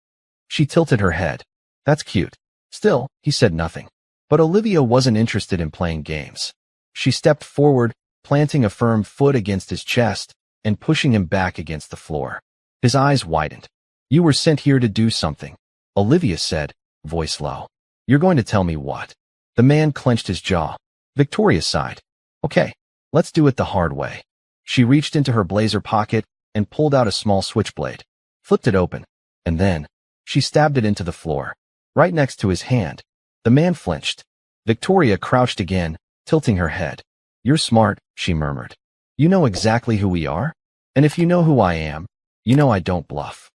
She tilted her head. That's cute. Still, he said nothing. But Olivia wasn't interested in playing games. She stepped forward, planting a firm foot against his chest and pushing him back against the floor. His eyes widened. You were sent here to do something, Olivia said, voice low. You're going to tell me what? The man clenched his jaw. Victoria sighed. Okay, let's do it the hard way. She reached into her blazer pocket and pulled out a small switchblade, flipped it open, and then, She stabbed it into the floor, right next to his hand. The man flinched. Victoria crouched again, tilting her head. "You're smart," she murmured. "You know exactly who we are? And if you know who I am, you know I don't bluff."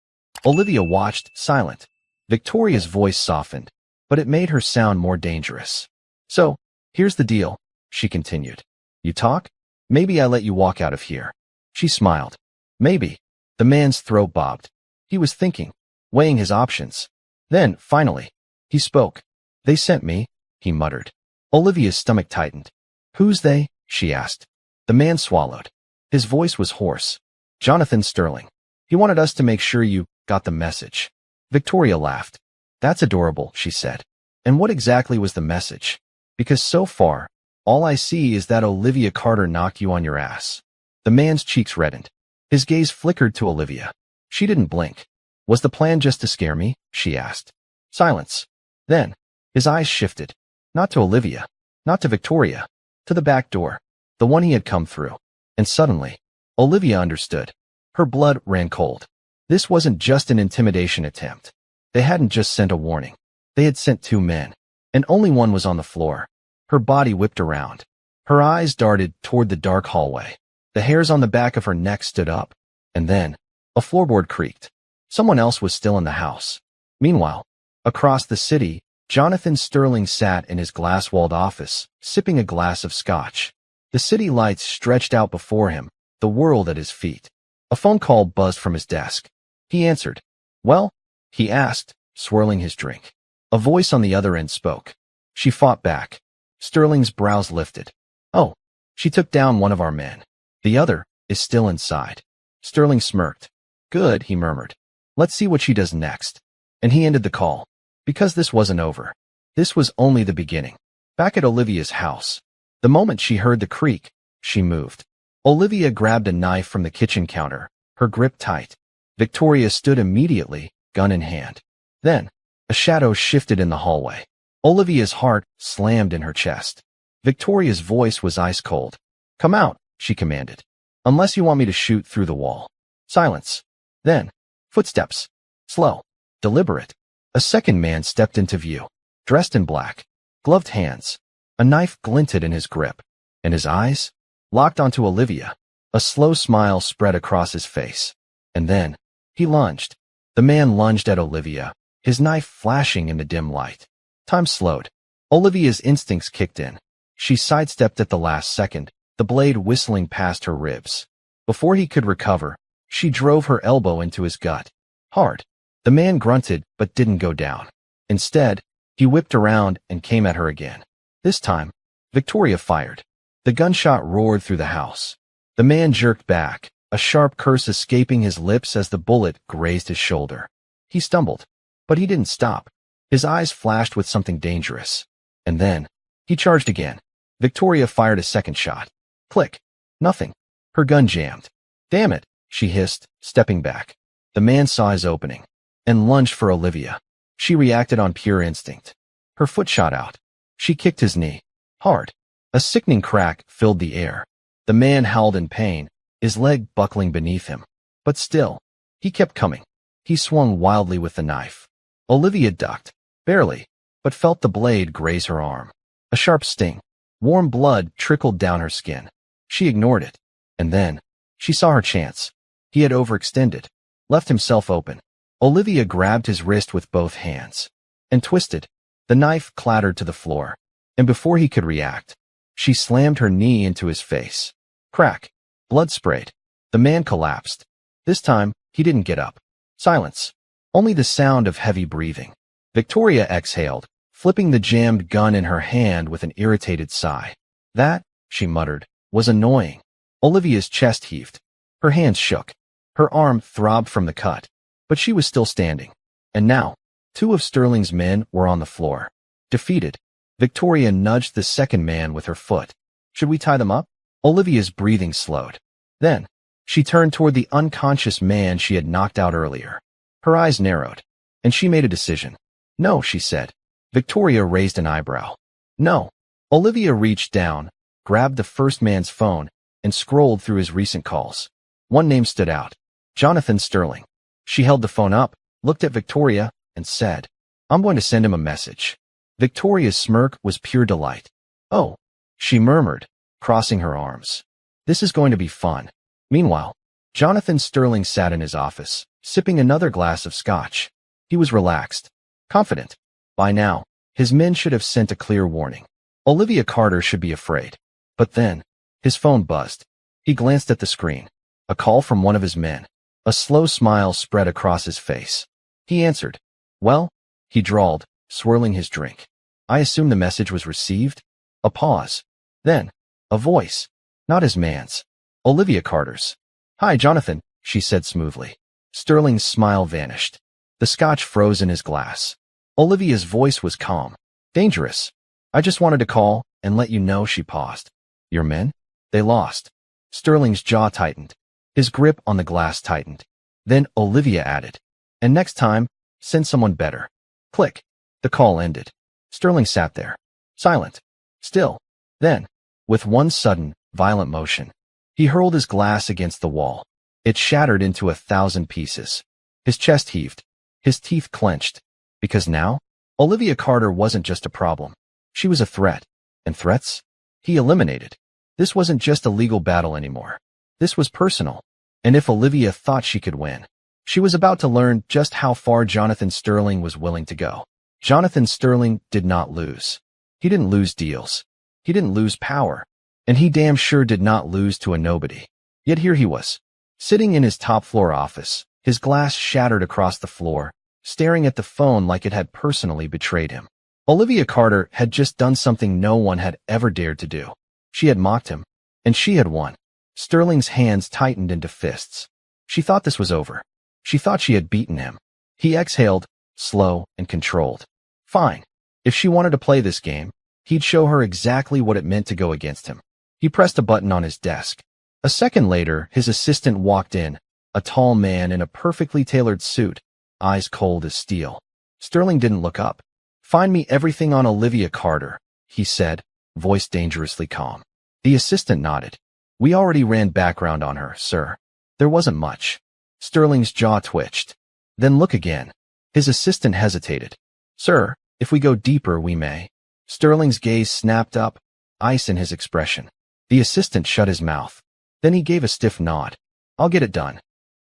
Olivia watched, silent. Victoria's voice softened, but it made her sound more dangerous. "So, here's the deal," she continued. "You talk? Maybe I let you walk out of here." She smiled. "Maybe." The man's throat bobbed. He was thinking, weighing his options. Then, finally, he spoke. "They sent me," he muttered. Olivia's stomach tightened. "Who's they?" she asked. The man swallowed. His voice was hoarse. "Jonathan Sterling. He wanted us to make sure you got the message." Victoria laughed. "That's adorable," she said. "And what exactly was the message? Because so far, all I see is that Olivia Carter knocked you on your ass." The man's cheeks reddened. His gaze flickered to Olivia. She didn't blink. "Was the plan just to scare me?" she asked. Silence. Then, his eyes shifted. Not to Olivia. Not to Victoria. To the back door. The one he had come through. And suddenly, Olivia understood. Her blood ran cold. This wasn't just an intimidation attempt. They hadn't just sent a warning. They had sent two men. And only one was on the floor. Her body whipped around. Her eyes darted toward the dark hallway. The hairs on the back of her neck stood up. And then, a floorboard creaked. Someone else was still in the house. Meanwhile, across the city, Jonathan Sterling sat in his glass-walled office, sipping a glass of scotch. The city lights stretched out before him, the world at his feet. A phone call buzzed from his desk. He answered. "Well?" he asked, swirling his drink. A voice on the other end spoke. She fought back. Sterling's brows lifted. "Oh." She took down one of our men. "The other is still inside." Sterling smirked. "Good," he murmured. "Let's see what she does next." And he ended the call. Because this wasn't over. This was only the beginning. Back at Olivia's house. The moment she heard the creak, she moved. Olivia grabbed a knife from the kitchen counter, her grip tight. Victoria stood immediately, gun in hand. Then, a shadow shifted in the hallway. Olivia's heart slammed in her chest. Victoria's voice was ice cold. "Come out," she commanded. "Unless you want me to shoot through the wall." Silence. Then, footsteps. Slow. Deliberate. A second man stepped into view. Dressed in black. Gloved hands. A knife glinted in his grip. And his eyes? Locked onto Olivia. A slow smile spread across his face. And then, he lunged. The man lunged at Olivia, his knife flashing in the dim light. Time slowed. Olivia's instincts kicked in. She sidestepped at the last second, the blade whistling past her ribs. Before he could recover, she drove her elbow into his gut. Hard. The man grunted but didn't go down. Instead, he whipped around and came at her again. This time, Victoria fired. The gunshot roared through the house. The man jerked back, a sharp curse escaping his lips as the bullet grazed his shoulder. He stumbled, but he didn't stop. His eyes flashed with something dangerous. And then, he charged again. Victoria fired a second shot. Click. Nothing. Her gun jammed. "Damn it," she hissed, stepping back. The man saw his opening and lunged for Olivia. She reacted on pure instinct. Her foot shot out. She kicked his knee. Hard. A sickening crack filled the air. The man howled in pain, his leg buckling beneath him. But still, he kept coming. He swung wildly with the knife. Olivia ducked. Barely, but felt the blade graze her arm. A sharp sting. Warm blood trickled down her skin. She ignored it. And then, she saw her chance. He had overextended, left himself open. Olivia grabbed his wrist with both hands and twisted. The knife clattered to the floor, and before he could react, she slammed her knee into his face. Crack. Blood sprayed. The man collapsed. This time, he didn't get up. Silence. Only the sound of heavy breathing. Victoria exhaled, flipping the jammed gun in her hand with an irritated sigh. That, she muttered, was annoying. Olivia's chest heaved. Her hands shook. Her arm throbbed from the cut. But she was still standing. And now, two of Sterling's men were on the floor. Defeated. Victoria nudged the second man with her foot. Should we tie them up? Olivia's breathing slowed. Then, she turned toward the unconscious man she had knocked out earlier. Her eyes narrowed, and she made a decision. No, she said. Victoria raised an eyebrow. No. Olivia reached down, grabbed the first man's phone, and scrolled through his recent calls. One name stood out. Jonathan Sterling. She held the phone up, looked at Victoria, and said, "I'm going to send him a message." Victoria's smirk was pure delight. "Oh," she murmured, crossing her arms. "This is going to be fun." Meanwhile, Jonathan Sterling sat in his office, sipping another glass of scotch. He was relaxed, confident. By now, his men should have sent a clear warning. Olivia Carter should be afraid. But then, his phone buzzed. He glanced at the screen. A call from one of his men. A slow smile spread across his face. He answered. "Well," he drawled, swirling his drink. "I assume the message was received?" A pause. Then, a voice. Not his man's. Olivia Carter's. "Hi, Jonathan," she said smoothly. Sterling's smile vanished. The scotch froze in his glass. Olivia's voice was calm. "Dangerous. I just wanted to call and let you know." She paused. "Your men? They lost." Sterling's jaw tightened. His grip on the glass tightened. Then Olivia added, "And next time, send someone better." Click. The call ended. Sterling sat there, silent, still. Then, with one sudden, violent motion, he hurled his glass against the wall. It shattered into 1,000 pieces. His chest heaved. His teeth clenched. Because now, Olivia Carter wasn't just a problem. She was a threat. And threats? He eliminated. This wasn't just a legal battle anymore. This was personal. And if Olivia thought she could win, she was about to learn just how far Jonathan Sterling was willing to go. Jonathan Sterling did not lose. He didn't lose deals. He didn't lose power. And he damn sure did not lose to a nobody. Yet here he was, sitting in his top-floor office, his glass shattered across the floor, staring at the phone like it had personally betrayed him. Olivia Carter had just done something no one had ever dared to do. She had mocked him, and she had won. Sterling's hands tightened into fists. She thought this was over. She thought she had beaten him. He exhaled, slow and controlled. Fine. If she wanted to play this game, he'd show her exactly what it meant to go against him. He pressed a button on his desk. A second later, his assistant walked in, a tall man in a perfectly tailored suit, eyes cold as steel. Sterling didn't look up. "Find me everything on Olivia Carter," he said, voice dangerously calm. The assistant nodded. "We already ran background on her, sir." There wasn't much. Sterling's jaw twitched. "Then look again." His assistant hesitated. "Sir, if we go deeper, we may." Sterling's gaze snapped up, ice in his expression. The assistant shut his mouth. Then he gave a stiff nod. "I'll get it done."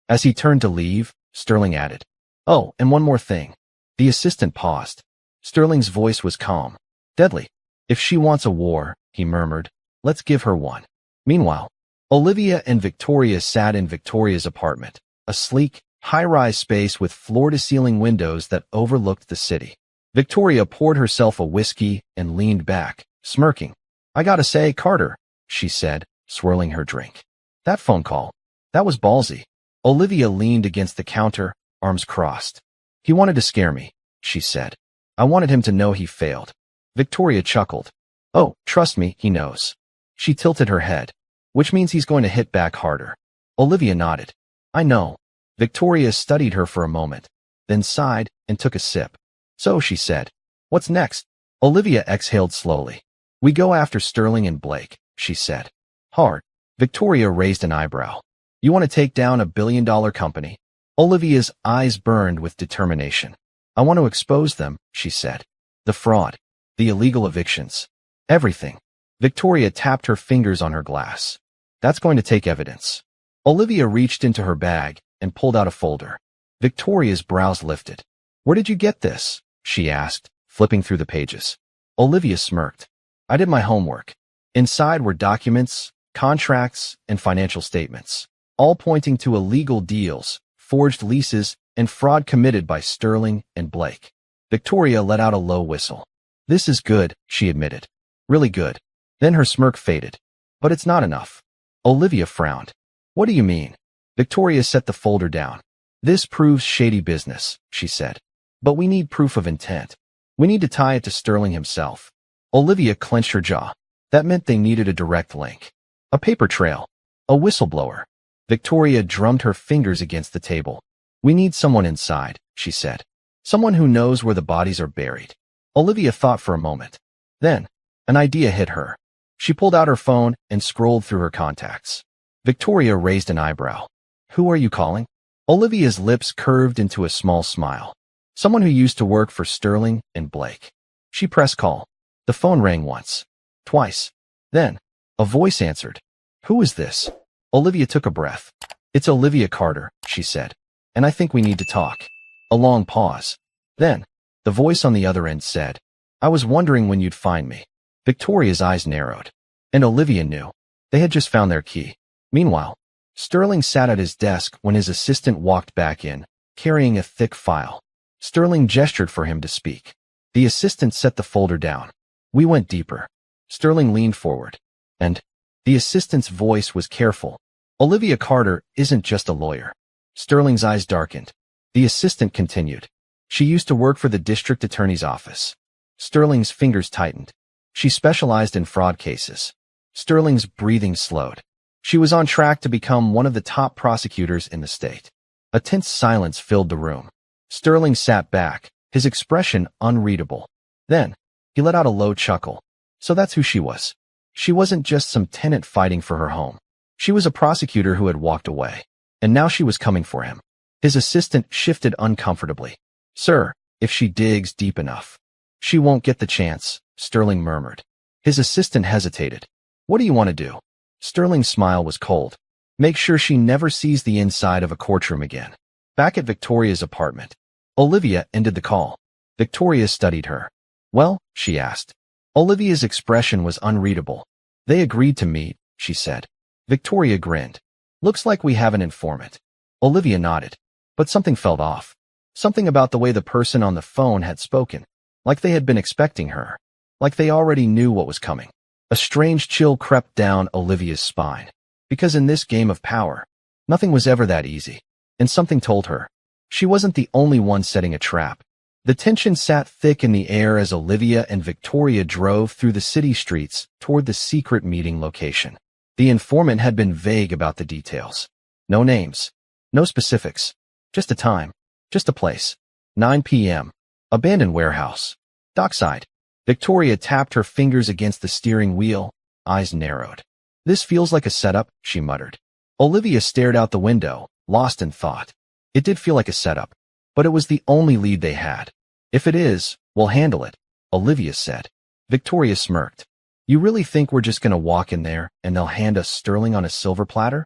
As he turned to leave, Sterling added, "Oh, and one more thing." The assistant paused. Sterling's voice was calm. "Deadly. If she wants a war," he murmured, "let's give her one." Meanwhile, Olivia and Victoria sat in Victoria's apartment, a sleek, high-rise space with floor-to-ceiling windows that overlooked the city. Victoria poured herself a whiskey and leaned back, smirking. "I gotta say, Carter," she said, swirling her drink. "That phone call, that was ballsy." Olivia leaned against the counter, arms crossed. "He wanted to scare me," she said. "I wanted him to know he failed." Victoria chuckled. "Oh, trust me, he knows." She tilted her head. "Which means he's going to hit back harder." Olivia nodded. "I know." Victoria studied her for a moment, then sighed and took a sip. "So," she said, "what's next?" Olivia exhaled slowly. "We go after Sterling and Blake," she said. "Hard." Victoria raised an eyebrow. "You want to take down $1 billion company?" Olivia's eyes burned with determination. "I want to expose them," she said. "The fraud, the illegal evictions, everything." Victoria tapped her fingers on her glass. "That's going to take evidence." Olivia reached into her bag and pulled out a folder. Victoria's brows lifted. "Where did you get this?" she asked, flipping through the pages. Olivia smirked. "I did my homework." Inside were documents, contracts, and financial statements, all pointing to illegal deals, forged leases, and fraud committed by Sterling and Blake. Victoria let out a low whistle. "This is good," she admitted. "Really good." Then her smirk faded. "But it's not enough." Olivia frowned. "What do you mean?" Victoria set the folder down. "This proves shady business," she said. "But we need proof of intent. We need to tie it to Sterling himself." Olivia clenched her jaw. That meant they needed a direct link. A paper trail. A whistleblower. Victoria drummed her fingers against the table. "We need someone inside," she said. "Someone who knows where the bodies are buried." Olivia thought for a moment. Then, an idea hit her. She pulled out her phone and scrolled through her contacts. Victoria raised an eyebrow. "Who are you calling?" Olivia's lips curved into a small smile. Someone who used to work for Sterling and Blake. She pressed call. The phone rang once. Twice. Then, a voice answered. Who is this? Olivia took a breath. It's Olivia Carter, she said. And I think we need to talk. A long pause. Then, the voice on the other end said, I was wondering when you'd find me. Victoria's eyes narrowed. And Olivia knew. They had just found their key. Meanwhile, Sterling sat at his desk when his assistant walked back in, carrying a thick file. Sterling gestured for him to speak. The assistant set the folder down. We went deeper. Sterling leaned forward. And the assistant's voice was careful. Olivia Carter isn't just a lawyer. Sterling's eyes darkened. The assistant continued. She used to work for the district attorney's office. Sterling's fingers tightened. She specialized in fraud cases. Sterling's breathing slowed. She was on track to become one of the top prosecutors in the state. A tense silence filled the room. Sterling sat back, his expression unreadable. Then, he let out a low chuckle. So that's who she was. She wasn't just some tenant fighting for her home. She was a prosecutor who had walked away. And now she was coming for him. His assistant shifted uncomfortably. Sir, if she digs deep enough. She won't get the chance, Sterling murmured. His assistant hesitated. What do you want to do? Sterling's smile was cold. Make sure she never sees the inside of a courtroom again. Back at Victoria's apartment, Olivia ended the call. Victoria studied her. Well, she asked. Olivia's expression was unreadable. They agreed to meet, she said. Victoria grinned. Looks like we have an informant. Olivia nodded. But something felt off. Something about the way the person on the phone had spoken. Like they had been expecting her. Like they already knew what was coming. A strange chill crept down Olivia's spine. Because in this game of power, nothing was ever that easy. And something told her. She wasn't the only one setting a trap. The tension sat thick in the air as Olivia and Victoria drove through the city streets toward the secret meeting location. The informant had been vague about the details. No names. No specifics. Just a time. Just a place. 9 p.m. Abandoned warehouse. Dockside. Victoria tapped her fingers against the steering wheel, eyes narrowed. This feels like a setup, she muttered. Olivia stared out the window, lost in thought. It did feel like a setup, but it was the only lead they had. If it is, we'll handle it, Olivia said. Victoria smirked. You really think we're just gonna walk in there and they'll hand us Sterling on a silver platter?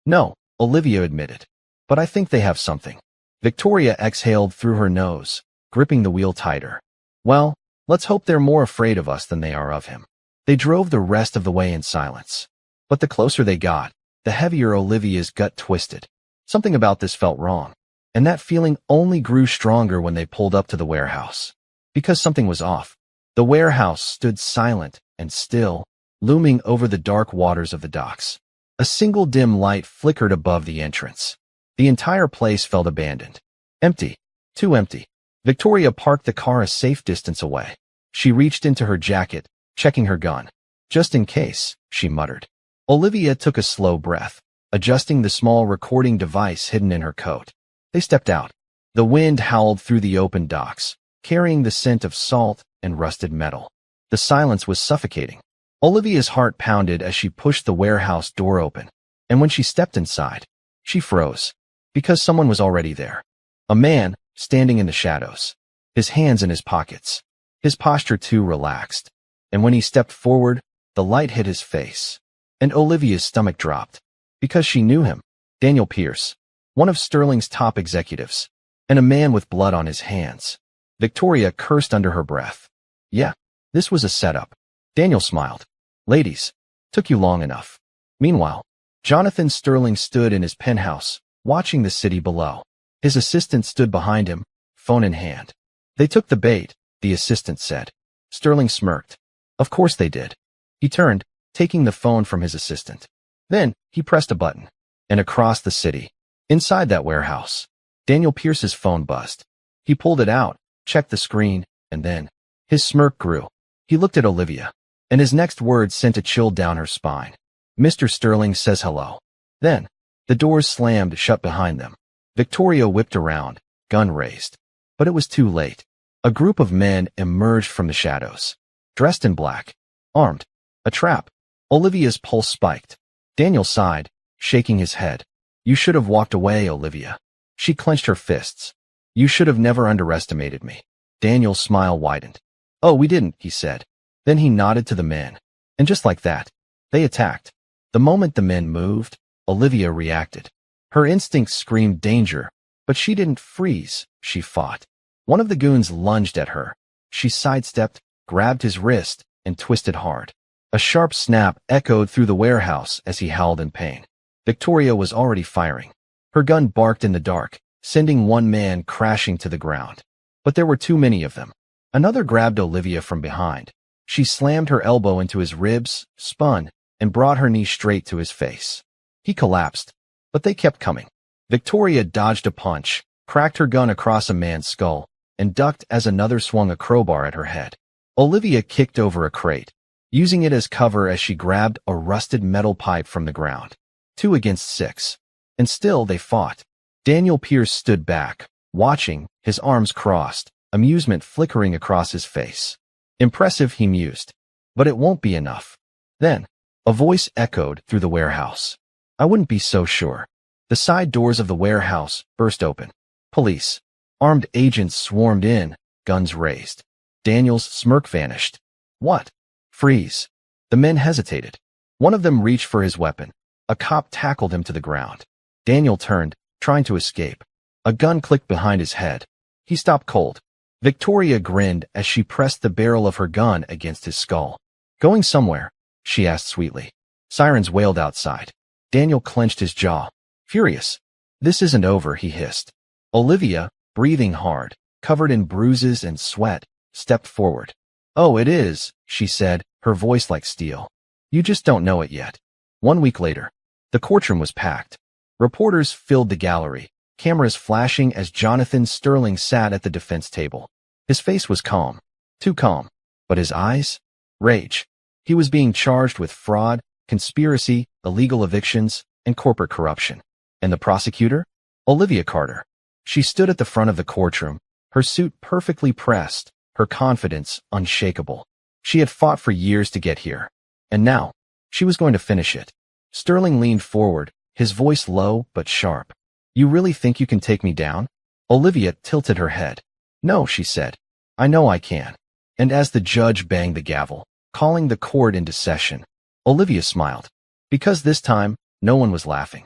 No, Olivia admitted. But I think they have something. Victoria exhaled through her nose, gripping the wheel tighter. Well, let's hope they're more afraid of us than they are of him. They drove the rest of the way in silence. But the closer they got, the heavier Olivia's gut twisted. Something about this felt wrong. And that feeling only grew stronger when they pulled up to the warehouse. Because something was off. The warehouse stood silent and still, looming over the dark waters of the docks. A single dim light flickered above the entrance. The entire place felt abandoned. Empty. Too empty. Victoria parked the car a safe distance away. She reached into her jacket, checking her gun. Just in case, she muttered. Olivia took a slow breath, adjusting the small recording device hidden in her coat. They stepped out. The wind howled through the open docks, carrying the scent of salt and rusted metal. The silence was suffocating. Olivia's heart pounded as she pushed the warehouse door open. And when she stepped inside, she froze. Because someone was already there. A man, standing in the shadows. His hands in his pockets. His posture too relaxed. And when he stepped forward, the light hit his face. And Olivia's stomach dropped. Because she knew him. Daniel Pierce. One of Sterling's top executives. And a man with blood on his hands. Victoria cursed under her breath. Yeah, this was a setup. Daniel smiled. Ladies, took you long enough. Meanwhile, Jonathan Sterling stood in his penthouse, watching the city below. His assistant stood behind him, phone in hand. They took the bait, the assistant said. Sterling smirked. Of course they did. He turned, taking the phone from his assistant. Then, he pressed a button. And across the city, inside that warehouse, Daniel Pierce's phone buzzed. He pulled it out, checked the screen, and then, his smirk grew. He looked at Olivia, and his next words sent a chill down her spine. Mr. Sterling says hello. Then, the doors slammed shut behind them. Victoria whipped around, gun raised. But it was too late. A group of men emerged from the shadows. Dressed in black. Armed. A trap. Olivia's pulse spiked. Daniel sighed, shaking his head. You should have walked away, Olivia. She clenched her fists. You should have never underestimated me. Daniel's smile widened. Oh, we didn't, he said. Then he nodded to the men. And just like that, they attacked. The moment the men moved, Olivia reacted. Her instincts screamed danger, but she didn't freeze, she fought. One of the goons lunged at her. She sidestepped, grabbed his wrist, and twisted hard. A sharp snap echoed through the warehouse as he howled in pain. Victoria was already firing. Her gun barked in the dark, sending one man crashing to the ground. But there were too many of them. Another grabbed Olivia from behind. She slammed her elbow into his ribs, spun, and brought her knee straight to his face. He collapsed, but they kept coming. Victoria dodged a punch, cracked her gun across a man's skull, and ducked as another swung a crowbar at her head. Olivia kicked over a crate, using it as cover as she grabbed a rusted metal pipe from the ground. 2 against 6. And still they fought. Daniel Pierce stood back, watching, his arms crossed, amusement flickering across his face. Impressive, he mused. But it won't be enough. Then, a voice echoed through the warehouse. I wouldn't be so sure. The side doors of the warehouse burst open. Police. Armed agents swarmed in, guns raised. Daniel's smirk vanished. What? Freeze. The men hesitated. One of them reached for his weapon. A cop tackled him to the ground. Daniel turned, trying to escape. A gun clicked behind his head. He stopped cold. Victoria grinned as she pressed the barrel of her gun against his skull. Going somewhere? She asked sweetly. Sirens wailed outside. Daniel clenched his jaw. Furious. This isn't over, he hissed. Olivia, breathing hard, covered in bruises and sweat, stepped forward. Oh, it is, she said, her voice like steel. You just don't know it yet. 1 week later, the courtroom was packed. Reporters filled the gallery, cameras flashing as Jonathan Sterling sat at the defense table. His face was calm, too calm, but his eyes? Rage. He was being charged with fraud, conspiracy, illegal evictions, and corporate corruption. And the prosecutor? Olivia Carter. She stood at the front of the courtroom, her suit perfectly pressed, her confidence unshakable. She had fought for years to get here. And now, she was going to finish it. Sterling leaned forward, his voice low but sharp. You really think you can take me down? Olivia tilted her head. No, she said. I know I can. And as the judge banged the gavel, calling the court into session, Olivia smiled. Because this time, no one was laughing.